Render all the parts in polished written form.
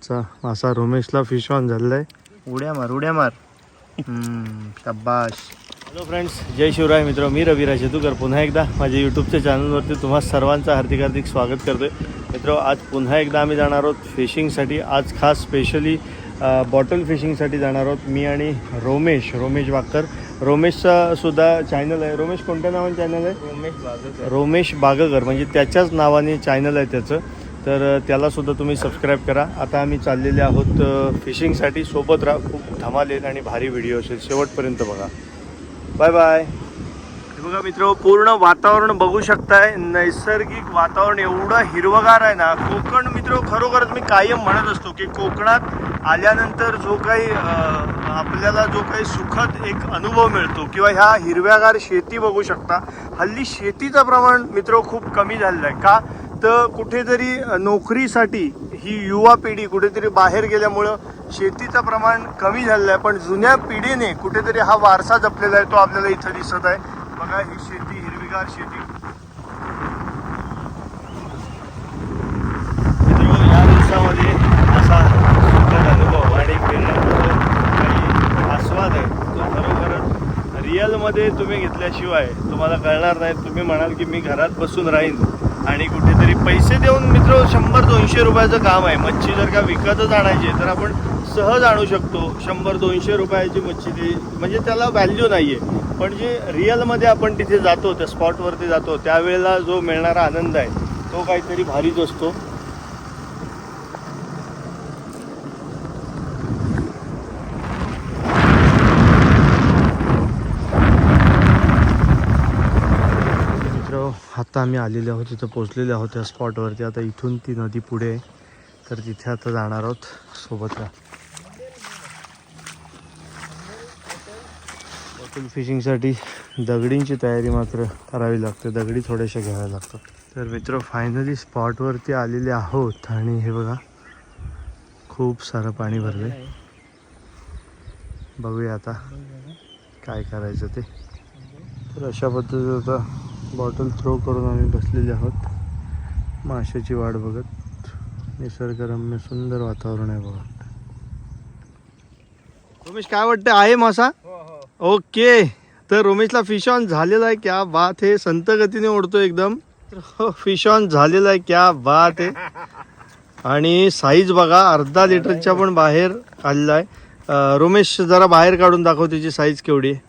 मासा रोमेशला fish on झालेलाय. उड्या मार. शाबाश. हॅलो फ्रेंड्स, जय शिवराय मित्र. मी रविराज येतूकर पुन्हा एकदा माझ्या यूट्यूबच्या चॅनलवरती तुम्हा सर्वांचं हार्दिक स्वागत करतोय. मित्र, आज पुन्हा एकदा आम्ही जाणार आहोत फिशिंगसाठी. आज खास स्पेशली बॉटल फिशिंगसाठी जाणार आहोत. मी आणि रोमेश वाकर. रोमेशचा सुद्धा चॅनल आहे. रोमेश कोणत्या नावाने चॅनल आहे? रोमेश बागकर, म्हणजे त्याच्याच नावाने चॅनल आहे त्याचं. तर त्यालासुद्धा तुम्ही सबस्क्राईब करा. आता आम्ही चाललेले आहोत फिशिंगसाठी. सोबत राहा, खूप धमाल येईल आणि भारी व्हिडिओ असेल. शेवटपर्यंत बघा. Bye bye. बघा मित्र, पूर्ण वातावरण बघू शकताय. नैसर्गिक वातावरण एवढं हिरवगार आहे ना. कोकण मित्र, खरोखरच मी कायम म्हणत असतो की कोकणात आल्यानंतर जो काही आपल्याला जो काही सुखद एक अनुभव मिळतो, किंवा ह्या हिरव्यागार शेती बघू शकता. हल्ली शेतीचं प्रमाण मित्र खूप कमी झालेलं आहे. का तर कुठेतरी नोकरीसाठी ही युवा पिढी कुठेतरी बाहेर गेल्यामुळं शेतीचं प्रमाण कमी झालेलं आहे. पण जुन्या पिढीने कुठेतरी हा वारसा जपलेला आहे, तो आपल्याला इथं दिसत आहे. बघा ही शेती, हिरवीगार शेती. मित्रांनो, या दिवसामध्ये असा सुखद अनुभव आणि फिरण्याचा काही आस्वाद आहे, तो खरोखरच रिअलमध्ये तुम्ही घेतल्याशिवाय तुम्हाला कळणार नाही. तुम्ही म्हणाल की मी घरात बसून राहीन आणि कुठेतरी पैसे देऊन मित्र 100-200 रुपयाचं काम आहे. मच्छी जर का विकतच आणायची तर आपण सहज आणू शकतो. 100-200 रुपयाची मच्छी ती, म्हणजे त्याला व्हॅल्यू नाही आहे. पण जे रिअलमध्ये आपण तिथे जातो, त्या स्पॉटवरती जातो, त्यावेळेला जो मिळणारा आनंद आहे तो काहीतरी भारीच असतो. आता आम्ही आलेले आहोत, तिथं पोचलेले आहोत त्या स्पॉटवरती. आता इथून ती नदी पुढे आहे, तर तिथे आता जाणार आहोत. सोबत राहा. बॉटल फिशिंगसाठी दगडींची तयारी मात्र करावी लागते. दगडी थोड्याशा घ्याव्या लागतात. तर मित्र, फायनली स्पॉटवरती आलेले आहोत आणि हे बघा, खूप सारं पाणी भरलं आहे. बघूया आता काय करायचं ते. तर अशा पद्धतीचं आता बॉटल थ्रो करून आम्ही बसलेले आहोत, माशाची वाट बघत. निसर्गरम्य सुंदर वातावरण आहे बघा. रोमेश, काय वाटतं, आहे मासा? ओके. तर रोमेशला फिश ऑन झालेला आहे. क्या बात आहे. संत गतीने ओढतो एकदम. फिश ऑन झालेला आहे. क्या बात आहे. आणि साईज बघा, अर्धा लिटरच्या पण बाहेर आलेला आहे. रोमेश, जरा बाहेर काढून दाखव त्याची साईज केवढी आहे.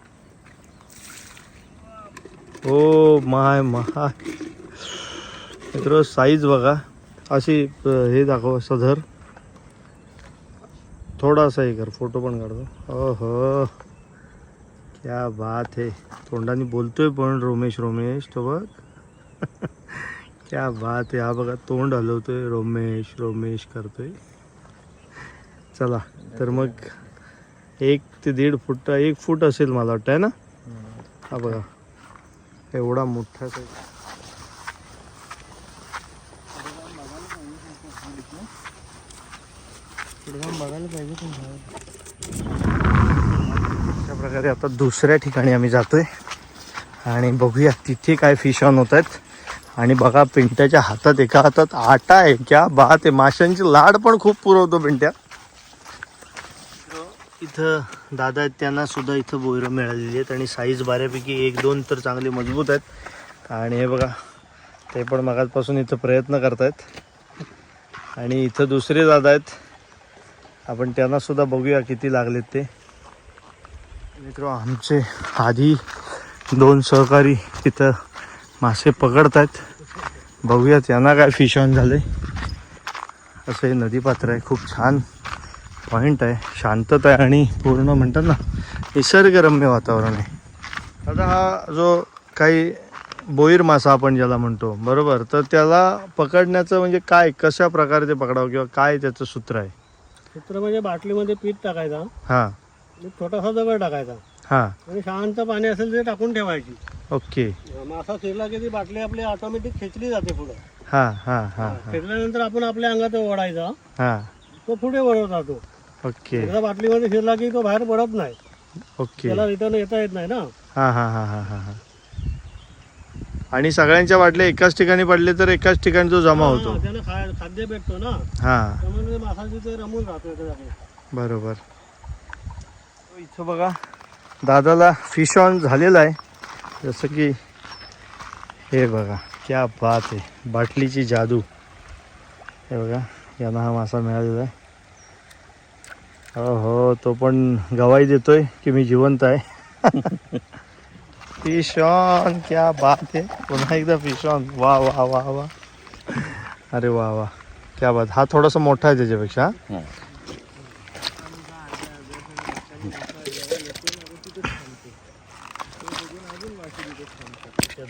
ओ माय मित्र, साईज बघा. अशी हे दाखव, असं धर, थोडासा हे कर, फोटो पण काढतो. ओहो, क्या बात है. तोंडाने बोलतोय पण रोमेश तो बघ. क्या बात आहे. हा बघा, तोंड हलवतोय, रोमेश करतोय. चला, तर मग 1 ते 1.5 फूट, 1 फूट असेल मला वाटतं, आहे ना. हा बघा, एवढा मोठा साईज. बघायला पाहिजे. अशा प्रकारे आता दुसऱ्या ठिकाणी आम्ही जातोय आणि बघूया तिथे काय फिश ऑन होत आहेत. आणि बघा, पिंट्याच्या हातात, एका हातात आटा आहे. क्या बात आहे. माशांची लाड पण खूप पुरवतो पिंट्या. इथं दादा आहेत, त्यांना सुद्धा इथं बोयरं मिळालेली आहेत आणि साईज बऱ्यापैकी 1-2 तर चांगले मजबूत आहेत. आणि हे बघा, ते पण मगाचपासून इथं प्रयत्न करतायत. आणि इथं दुसरे दादा आहेत, आपण त्यांना सुद्धा बघूया किती लागलेत ते. मित्र, आमचे आधी 2 सहकारी तिथं मासे पकडतायत. बघूया त्यांना काय फिश ऑन झाले. असं हे नदीपात्र आहे, खूप छान पॉईंट आहे, शांतता आहे आणि पूर्ण म्हणतात ना निसर्गरम्य वातावरण आहे. आता हा जो काही बोईर मासा आपण ज्याला म्हणतो, बरोबर, तर त्याला पकडण्याचं म्हणजे काय, कशा प्रकारे ते पकडावं, किंवा काय त्याचं सूत्र आहे? सूत्र म्हणजे बाटलीमध्ये पीठ टाकायचा, हां, छोटासा दगड टाकायचा, हां, आणि शांत पाणी असेल ते टाकून ठेवायची. ओके. मासा शिरला की ती बाटली आपली ऑटोमॅटिक खेचली जाते पुढे. हां हां हां खेचल्यानंतर आपण आपल्या अंगात ओढायचा, हां, तो पुढे वळत जातो. ओके. एकदा बाटलीमध्ये शिरला की तो बाहेर पडत नाही. ओके. त्याला रिटर्न येता येत नाही ना. हां हां हां हां हां हां. आणि सगळ्यांच्या बाटल्या एकाच ठिकाणी पडले तर एकाच ठिकाणी तो जमा होतो. त्याला खाद्य भेटतो ना, हां त्यामुळे मासा तिथे रमून राहतो एका जागी. बरोबर. इथं बघा दादाला फिश ऑन झालेला आहे. जसं की हे बघा क्या बात आहे, बाटलीची जादू. हे बघा यांना हा मासा मिळालेला आहे. हो हो, तो पण गवाही देतोय की मी जिवंत आहे. फिश ऑन, क्या बात आहे. पुन्हा एकदा फिश ऑन. वा वा वा वा, अरे वा वा, क्या बात. हा थोडासा मोठा आहे त्याच्यापेक्षा.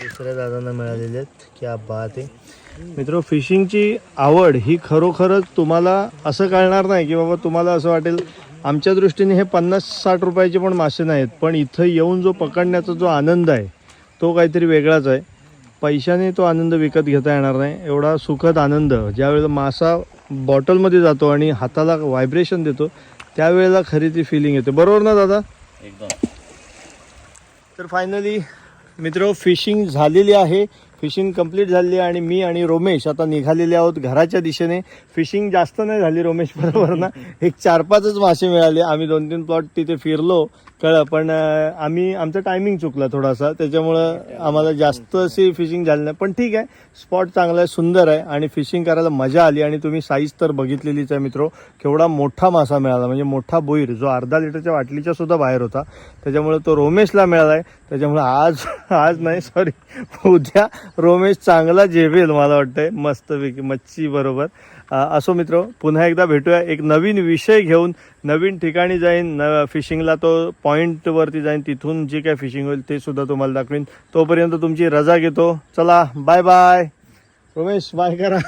दुसऱ्या दादांना मिळालेले आहेत. क्या बात आहे. मित्र, फिशिंगची आवड ही खरोखरच तुम्हाला असं कळणार नाही की बाबा तुम्हाला असं वाटेल आमच्या दृष्टीने हे 50-60 रुपयाचे पण मासे नाहीत, पण इथं येऊन जो पकडण्याचा जो आनंद आहे तो काहीतरी वेगळाच आहे. पैशाने तो आनंद विकत घेता येणार नाही. एवढा सुखद आनंद ज्यावेळेला मासा बॉटलमध्ये जातो आणि हाताला व्हायब्रेशन देतो त्यावेळेला खरी ती फिलिंग येते. बरोबर ना दादा? एकदम. तर फायनली मित्र फिशिंग झालेली आहे. फिशिंग कंप्लीट झालेली आहे आणि मी आणि रोमेश आता निघालेले आहोत घराच्या दिशेने. फिशिंग जास्त नाही झाली रोमेश, बरोबर ना? एक 4-5च मासे मिळाले. आम्ही 2-3 प्लॉट तिथे फिरलो कळलं, पण आमचा टायमिंग चुकला थोडासा, त्याच्यामुळं आम्हाला जास्त अशी फिशिंग झाली नाही. पण ठीक आहे, स्पॉट चांगला आहे, सुंदर आहे आणि फिशिंग करायला मजा आली. आणि तुम्ही साईज तर बघितलेलीच आहे मित्रो, केवढा मोठा मासा मिळाला, म्हणजे मोठा बोईर जो अर्धा लिटरच्या बाटलीच्या सुद्धा बाहेर होता. त्याच्यामुळे तो रोमेशला मिळाला आहे. त्याच्यामुळे आज नाही सॉरी, उद्या रोमेश चांगला जेवेल मला वाटतंय मस्तपैकी मच्छी बरोबर. असो मित्र, पुन्हा एकदा भेटूया एक नवीन विषय घेऊन. नवीन ठिकाणी जाईन फिशिंगला, तो पॉईंटवरती जाईन, तिथून जे काय फिशिंग होईल ते सुद्धा तुम्हाला दाखवीन. तोपर्यंत तुमची रजा घेतो. चला बाय बाय. रोमेश बाय करा.